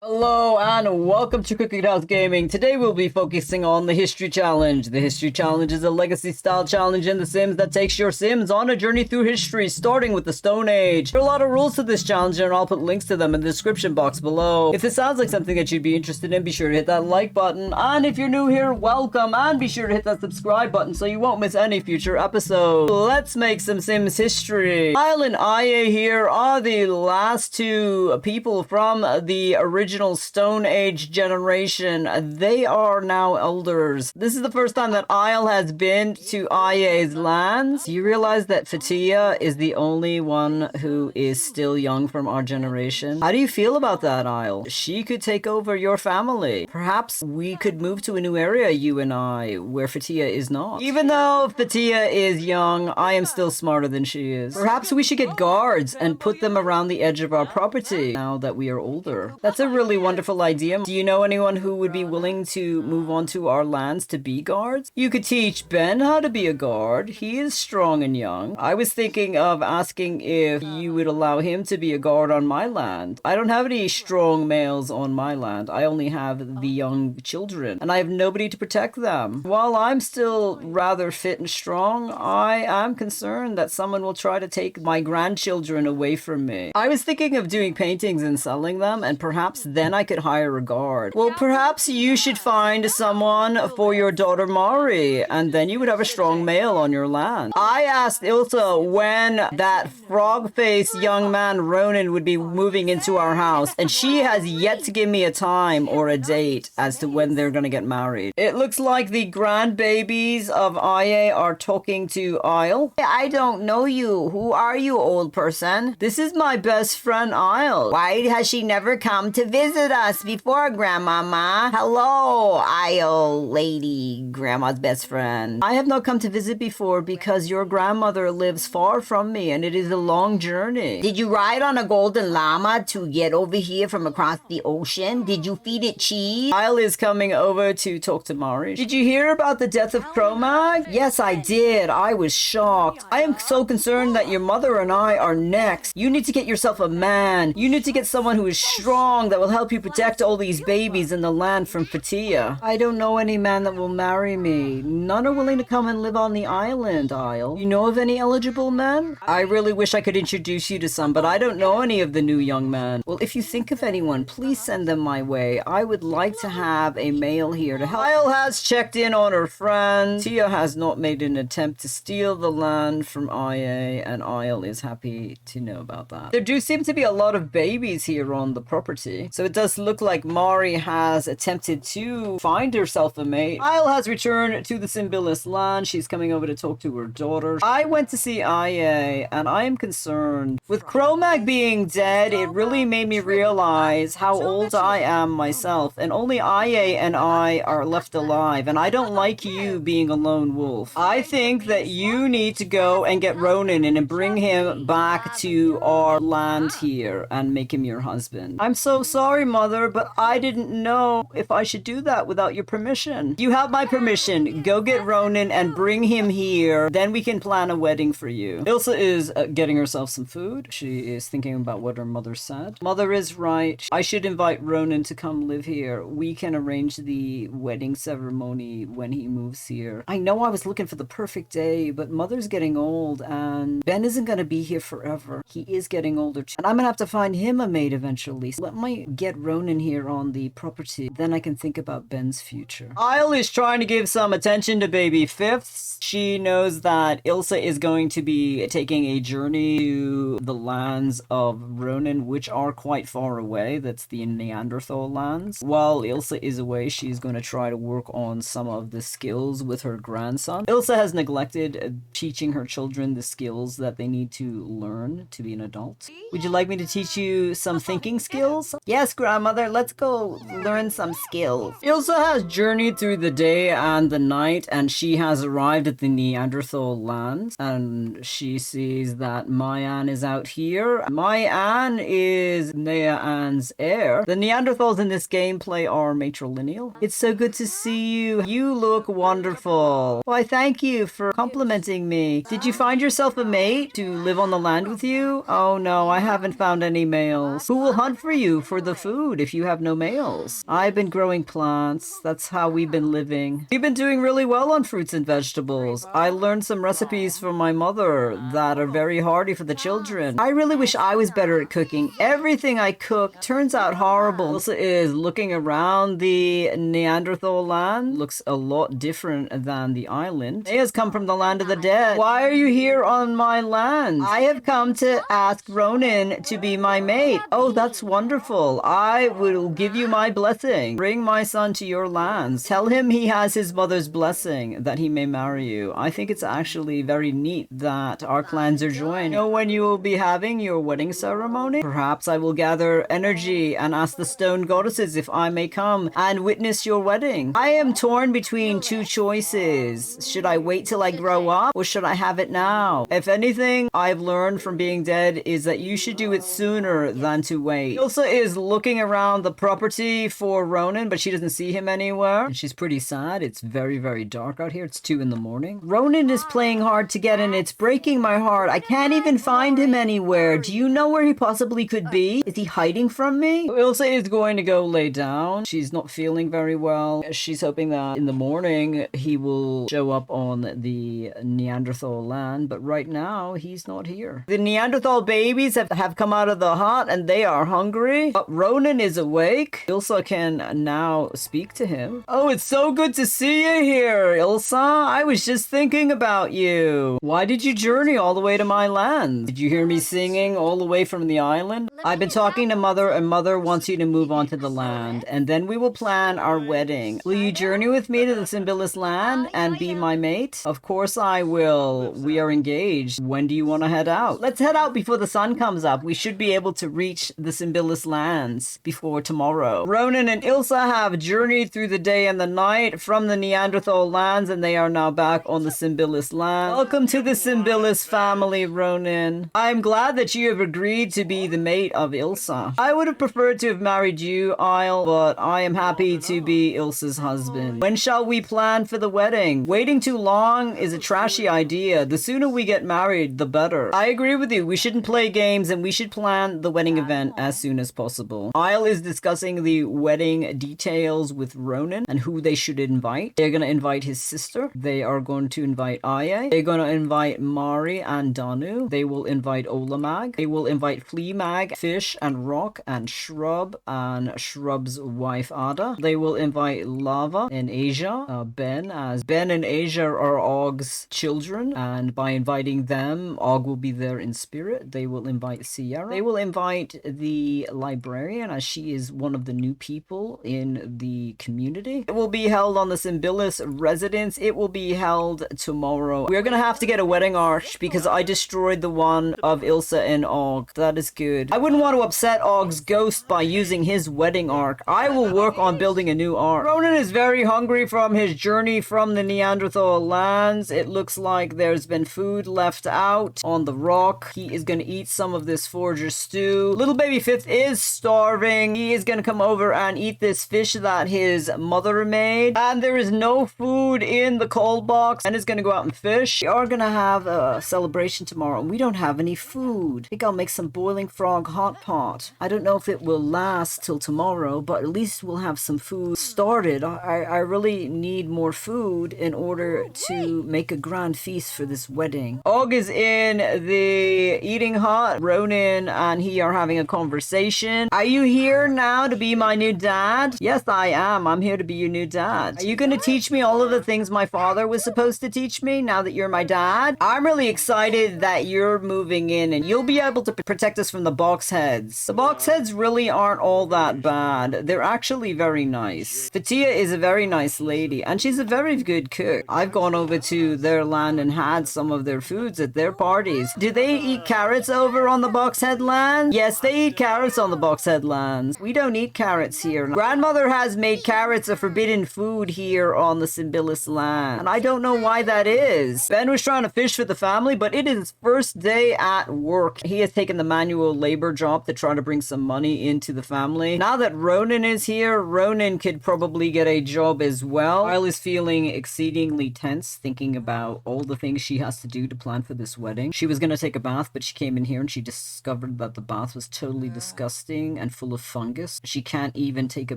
Hello and welcome to Cricket House Gaming. Today we'll be focusing on the History Challenge. The History Challenge is a legacy-style challenge in The Sims that takes your Sims on a journey through history, starting with the Stone Age. There are a lot of rules to this challenge and I'll put links to them in the description box below. If this sounds like something that you'd be interested in, be sure to hit that like button. And if you're new here, welcome, and be sure to hit that subscribe button so you won't miss any future episodes. Let's make some Sims history. Isle and Aya here are the last two people from the original Stone Age generation. They are now elders. This is the first time that Isle has been to Aya's lands. Do you realize that Fatia is the only one who is still young from our generation? How do you feel about that, Isle? She could take over your family. Perhaps we could move to a new area, you and I, where Fatia is not. Even though Fatia is young, I am still smarter than she is. Perhaps we should get guards and put them around the edge of our property now that we are older. That's a really wonderful idea. Do you know anyone who would be willing to move on to our lands to be guards? You could teach Ben how to be a guard. He is strong and young. I was thinking of asking if you would allow him to be a guard on my land. I don't have any strong males on my land. I only have the young children, and I have nobody to protect them. While I'm still rather fit and strong, I am concerned that someone will try to take my grandchildren away from me. I was thinking of doing paintings and selling them, and perhaps then I could hire a guard. Well, perhaps you should find someone for your daughter Mari, and then you would have a strong male on your land. I asked Ilsa when that frog-faced young man Rhonin would be moving into our house, and she has yet to give me a time or a date as to when they're gonna get married. It looks like the grandbabies of Aya are talking to Isle. I don't know you. Who are you, old person? This is my best friend Isle. Why has she never come to visit us before, Grandmama? Hello, Isle lady, Grandma's best friend. I have not come to visit before because your grandmother lives far from me and it is a long journey. Did you ride on a golden llama to get over here from across the ocean? Did you feed it cheese? Isle is coming over to talk to Mari. Did you hear about the death of Cromag? Yes, I did. I was shocked. I am so concerned that your mother and I are next. You need to get yourself a man. You need to get someone who is strong that will help you protect all these babies in the land from Fatia. I don't know any man that will marry me. None are willing to come and live on the island, Isle. You know of any eligible men? I really wish I could introduce you to some, but I don't know any of the new young men. Well, if you think of anyone, please send them my way. I would like to have a male here to help. Isle has checked in on her friend. Tia has not made an attempt to steal the land from Ia, and Isle is happy to know about that. There do seem to be a lot of babies here on the property, so it does look like Mari has attempted to find herself a mate. Isle has returned to the Simbilis Land. She's coming over to talk to her daughter. I went to see Aya, and I am concerned. With Cromag being dead, it really made me realize how old I am myself, and only Aya and I are left alive, and I don't like you being a lone wolf. I think that you need to go and get Rhonin and bring him back to our land here and make him your husband. I'm so sorry, Mother, but I didn't know if I should do that without your permission. You have my permission. Go get Rhonin and bring him here. Then we can plan a wedding for you. Ilsa is getting herself some food. She is thinking about what her mother said. Mother is right. I should invite Rhonin to come live here. We can arrange the wedding ceremony when he moves here. I know I was looking for the perfect day, but Mother's getting old and Ben isn't going to be here forever. He is getting older too. And I'm going to have to find him a mate eventually. So let me get Rhonin here on the property. Then I can think about Ben's future. Isle is trying to give some attention to baby fifths. She knows that Ilsa is going to be taking a journey to the lands of Rhonin, which are quite far away. That's the Neanderthal lands. While Ilsa is away, she's going to try to work on some of the skills with her grandson. Ilsa has neglected teaching her children the skills that they need to learn to be an adult. Would you like me to teach you some thinking skills? Yes, grandmother, let's go learn some skills. Ilsa has journeyed through the day and the night, and she has arrived at the Neanderthal lands, and she sees that Mayan is out here. Mayan is Nea-Ann's heir. The Neanderthals in this gameplay are matrilineal. It's so good to see you. You look wonderful. Why, thank you for complimenting me. Did you find yourself a mate to live on the land with you? Oh no, I haven't found any males. Who will hunt for you for the food if you have no males. I've been growing plants. That's how we've been living. We've been doing really well on fruits and vegetables. I learned some recipes from my mother that are very hearty for the children. I really wish I was better at cooking. Everything I cook turns out horrible. Ilsa is looking around the Neanderthal land. Looks a lot different than the island. They has come from the land of the dead. Why are you here on my land? I have come to ask Rhonin to be my mate. Oh, that's wonderful. I will give you my blessing. Bring my son to your lands. Tell him he has his mother's blessing that he may marry you. I think it's actually very neat that our clans are joined. You know when you will be having your wedding ceremony? Perhaps I will gather energy and ask the stone goddesses if I may come and witness your wedding. I am torn between two choices. Should I wait till I grow up or should I have it now? If anything I've learned from being dead is that you should do it sooner than to wait. Ilsa is looking around the property for Rhonin, but she doesn't see him anywhere. And she's pretty sad. It's very, very dark out here. It's 2 in the morning. Rhonin is playing hard to get and it's breaking my heart. I can't even find him anywhere. Do you know where he possibly could be? Is he hiding from me? Ilsa is going to go lay down. She's not feeling very well. She's hoping that in the morning he will show up on the Neanderthal land, but right now he's not here. The Neanderthal babies have come out of the hut and they are hungry, but Rhonin is awake. Ilsa can now speak to him. Oh, it's so good to see you here, Ilsa. I was just thinking about you. Why did you journey all the way to my land? Did you hear me singing all the way from the island? I've been talking to Mother and Mother wants you to move on to the land and then we will plan our wedding. Will you journey with me to the Simbilis Land and be my mate? Of course I will. We are engaged. When do you want to head out? Let's head out before the sun comes up. We should be able to reach the Simbilis Lands before tomorrow. Rhonin and Ilsa have journeyed through the day and the night from the Neanderthal lands and they are now back on the Simbilis Land. Welcome to the Simbilis family, Rhonin. I am glad that you have agreed to be the mate of Ilsa. I would have preferred to have married you, Isle, but I am happy to be Ilsa's husband. When shall we plan for the wedding? Waiting too long is a trashy idea. The sooner we get married, the better. I agree with you. We shouldn't play games and we should plan the wedding event as soon as possible. Isle is discussing the wedding details with Rhonin and who they should invite. They're going to invite his sister. They are going to invite Aya. They're going to invite Mari and Danu. They will invite Olamag. They will invite Fleamag, Fish and Rock and Shrub and Shrub's wife Ada. They will invite Lava and Asia, Ben, as Ben and Asia are Og's children, and by inviting them, Og will be there in spirit. They will invite Sierra. They will invite the librarian, as she is one of the new people in the community. It will be held on the Simbilis residence. It will be held tomorrow. We're gonna have to get a wedding arch because I destroyed the one of Ilsa and Og. That is good. I wouldn't want to upset Og's ghost by using his wedding arc. I will work on building a new arc. Rhonin is very hungry from his journey from the Neanderthal lands. It looks like there's been food left out on the rock. He is going to eat some of this forager stew. Little baby Fifth is starving. He is going to come over and eat this fish that his mother made. And there is no food in the cold box. And is going to go out and fish. We are going to have a celebration tomorrow. And we don't have any food. I think I'll make some boiling frog hot pot. I don't know if it will last till tomorrow, but at least we'll have some food started. I really need more food in order to make a grand feast for this wedding. Og is in the eating hut. Rhonin and he are having a conversation. Are you here now to be my new dad? Yes, I am. I'm here to be your new dad. Are you going to teach me all of the things my father was supposed to teach me now that you're my dad? I'm really excited that you're moving in and you'll be able to protect us from the boxheads. The boxheads really aren't all that bad. They're actually very nice. Fatia is a very nice lady and she's a very good cook. I've gone over to their land and had some of their foods at their parties. Do they eat carrots over on the Boxhead lands? Yes, they eat carrots on the Boxhead lands. We don't eat carrots here. Grandmother has made carrots a forbidden food here on the Simbilis land. And I don't know why that is. Ben was trying to fish for the family, but it is his first day at work. He has taken the manual labor job to try to bring some money into the family. Now that Rhonin is here, Rhonin could probably get a job as well. Kyle is feeling exceedingly tense, thinking about all the things she has to do to plan for this wedding. She was going to take a bath, but she came in here and she discovered that the bath was totally disgusting. dripping and full of fungus. She can't even take a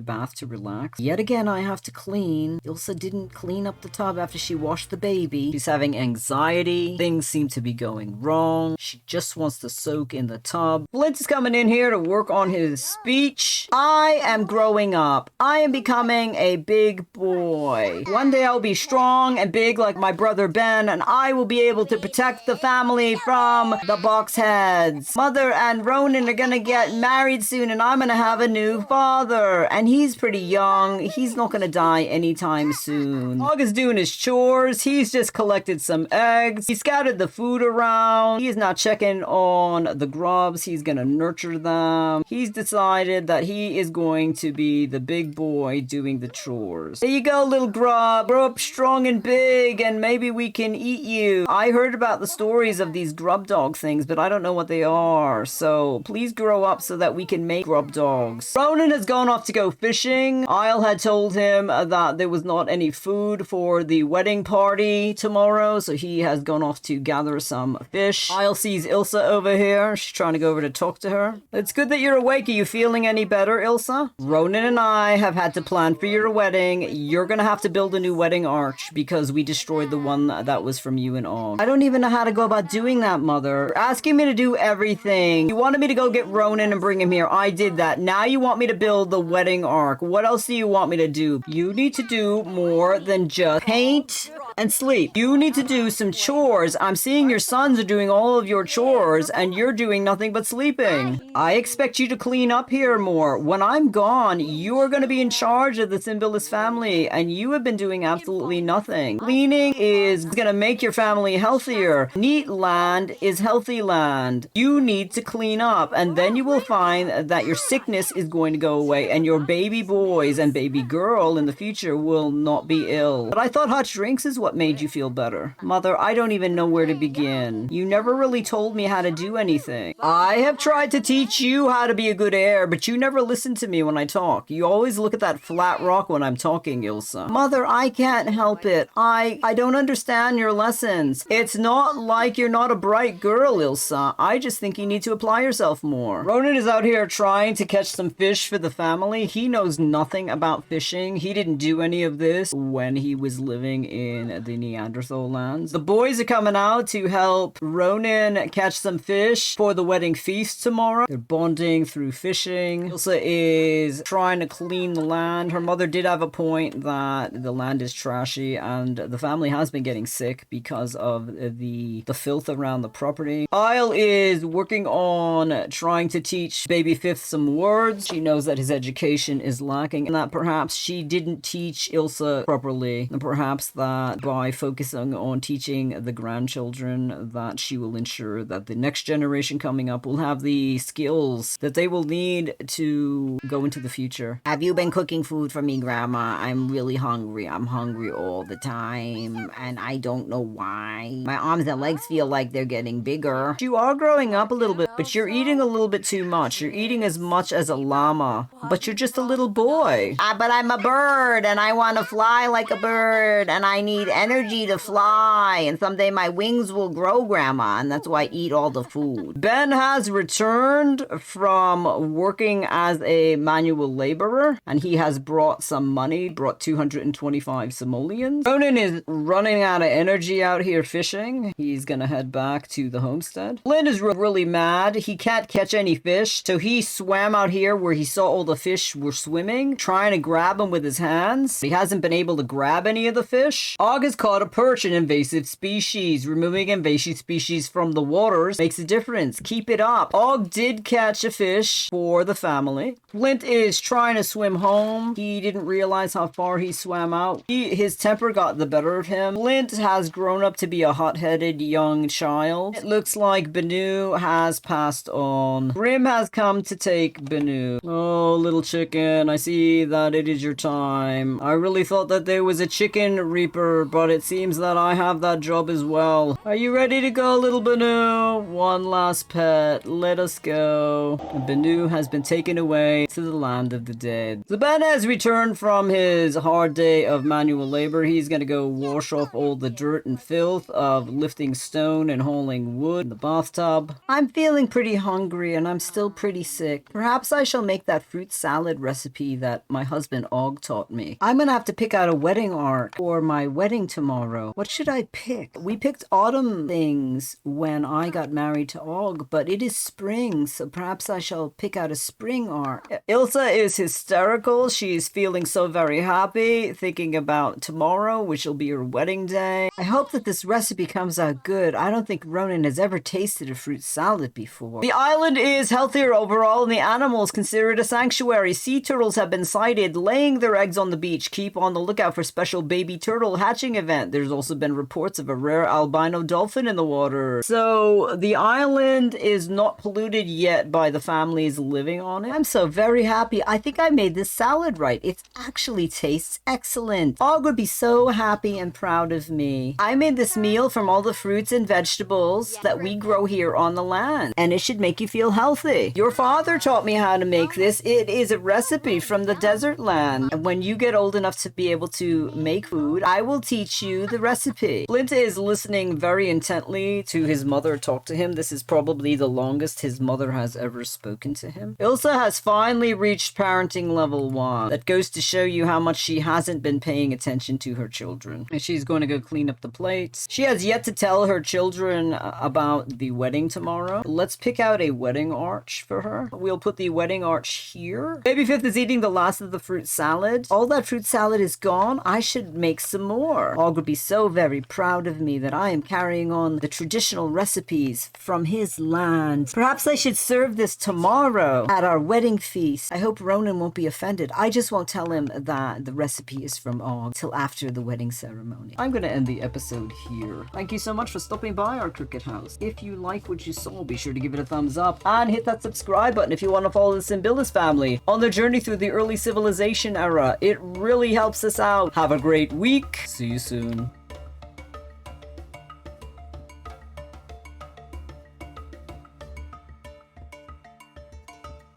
bath to relax. Yet again, I have to clean. Ilsa didn't clean up the tub after she washed the baby. She's having anxiety. Things seem to be going wrong. She just wants to soak in the tub. Flint is coming in here to work on his speech. I am growing up. I am becoming a big boy. One day I'll be strong and big like my brother Ben, and I will be able to protect the family from the boxheads. Mother and Rhonin are gonna get married soon, and I'm gonna have a new father. And he's pretty young. He's not gonna die anytime soon. Dog is doing his chores. He's just collected some eggs. He scattered the food around. He is now checking on the grubs. He's gonna nurture them. He's decided that he is going to be the big boy doing the chores. There you go, little grub. Grow up strong and big, and maybe we can eat you. I heard about the stories of these grub dog things, but I don't know what they are. So please grow up so that we can make grub dogs. Rhonin has gone off to go fishing. Isle had told him that there was not any food for the wedding party tomorrow, so he has gone off to gather some fish. Isle sees Ilsa over here. She's trying to go over to talk to her. It's good that you're awake. Are you feeling any better, Ilsa? Rhonin and I have had to plan for your wedding. You're gonna have to build a new wedding arch because we destroyed the one that was from you and Og. I don't even know how to go about doing that, Mother. You're asking me to do everything. You wanted me to go get Rhonin and bring him here. I did that. Now you want me to build the wedding arc. What else do you want me to do? You need to do more than just paint and sleep. You need to do some chores. I'm seeing your sons are doing all of your chores and you're doing nothing but sleeping. I expect you to clean up here more. When I'm gone, you're going to be in charge of the Simbilis family and you have been doing absolutely nothing. Cleaning is going to make your family healthier. Neat land is healthy land. You need to clean up and then you will find that your sickness is going to go away and your baby boys and baby girl in the future will not be ill. But I thought hot drinks is what made you feel better. Mother, I don't even know where to begin. You never really told me how to do anything. I have tried to teach you how to be a good heir, but you never listen to me when I talk. You always look at that flat rock when I'm talking, Ilsa. Mother, I can't help it. I don't understand your lessons. It's not like you're not a bright girl, Ilsa. I just think you need to apply yourself more. Rhonin is out here trying to catch some fish for the family. He knows nothing about fishing. He didn't do any of this when he was living in the Neanderthal lands. The boys are coming out to help Rhonin catch some fish for the wedding feast tomorrow. They're bonding through fishing. Ilsa is trying to clean the land. Her mother did have a point that the land is trashy and the family has been getting sick because of the filth around the property. Isle is working on trying to teach baby Fifth some words. She knows that his education is lacking and that perhaps she didn't teach Ilsa properly, and perhaps that by focusing on teaching the grandchildren that she will ensure that the next generation coming up will have the skills that they will need to go into the future. Have you been cooking food for me, Grandma? I'm really hungry. I'm hungry all the time and I don't know why. My arms and legs feel like they're getting bigger. You are growing up a little bit, but you're eating a little bit too much. You're eating as much as a llama, but you're just a little boy. But I'm a bird and I want to fly like a bird and I need energy to fly and someday my wings will grow, Grandma, and that's why I eat all the food. Ben has returned from working as a manual laborer and he has brought some money, brought 225 simoleons. Rhonin is running out of energy out here fishing. He's gonna head back to the homestead. Flynn is really mad. He can't catch any fish, so he swam out here where he saw all the fish were swimming, trying to grab them with his hands. He hasn't been able to grab any of the fish. Og has caught a perch, an invasive species. Removing invasive species from the waters makes a difference. Keep it up. Og did catch a fish for the family. Flint is trying to swim home. He didn't realize how far he swam out. His temper got the better of him. Flint has grown up to be a hot-headed young child. It looks like Benu has passed on. Grim has come to take Benu. Oh, little chicken, I see that it is your time. I really thought that there was a chicken reaper, but it seems that I have that job as well. Are you ready to go, little Benu? One last pet. Let us go. Benu has been taken away to the land of the dead. So Ben has returned from his hard day of manual labor. He's gonna go wash off all the dirt and filth of lifting stone and hauling wood in the bathtub. I'm feeling feeling pretty hungry and I'm still pretty sick. Perhaps I shall make that fruit salad recipe that my husband Og taught me. I'm gonna have to pick out a wedding arc for my wedding tomorrow. What should I pick? We picked autumn things when I got married to Og, but it is spring, so perhaps I shall pick out a spring arc. Ilsa is hysterical. She's feeling so very happy, thinking about tomorrow, which will be her wedding day. I hope that this recipe comes out good. I don't think Rhonin has ever tasted a fruit salad before. The island is healthier overall and the animals consider it a sanctuary. Sea turtles have been sighted laying their eggs on the beach. Keep on the lookout for special baby turtle hatching event. There's also been reports of a rare albino dolphin in the water. So the island is not polluted yet by the families living on it. I'm so very happy. I think I made this salad right. It actually tastes excellent. Og would be so happy and proud of me. I made this meal from all the fruits and vegetables that we grow here on the land, and it should make you feel healthy. Your father taught me how to make this. It is a recipe from the desert land. And when you get old enough to be able to make food, I will teach you the recipe. Flint is listening very intently to his mother talk to him. This is probably the longest his mother has ever spoken to him. Ilsa has finally reached parenting level 1. That goes to show you how much she hasn't been paying attention to her children. And she's going to go clean up the plates. She has yet to tell her children about the wedding tomorrow. Let's pick out a wedding arch for her. We'll put the wedding arch here. Baby Fifth is eating the last of the fruit salad. All that fruit salad is gone. I should make some more. Og would be so very proud of me that I am carrying on the traditional recipes from his land. Perhaps I should serve this tomorrow at our wedding feast. I hope Rhonin won't be offended. I just won't tell him that the recipe is from Og till after the wedding ceremony. I'm going to end the episode here. Thank you so much for stopping by our cricket house. If you like what you saw, be sure to give it a thumbs up and hit that subscribe button if you want to follow the Simbilis family on their journey through the early civilization era. It really helps us out. Have a great week. See you soon.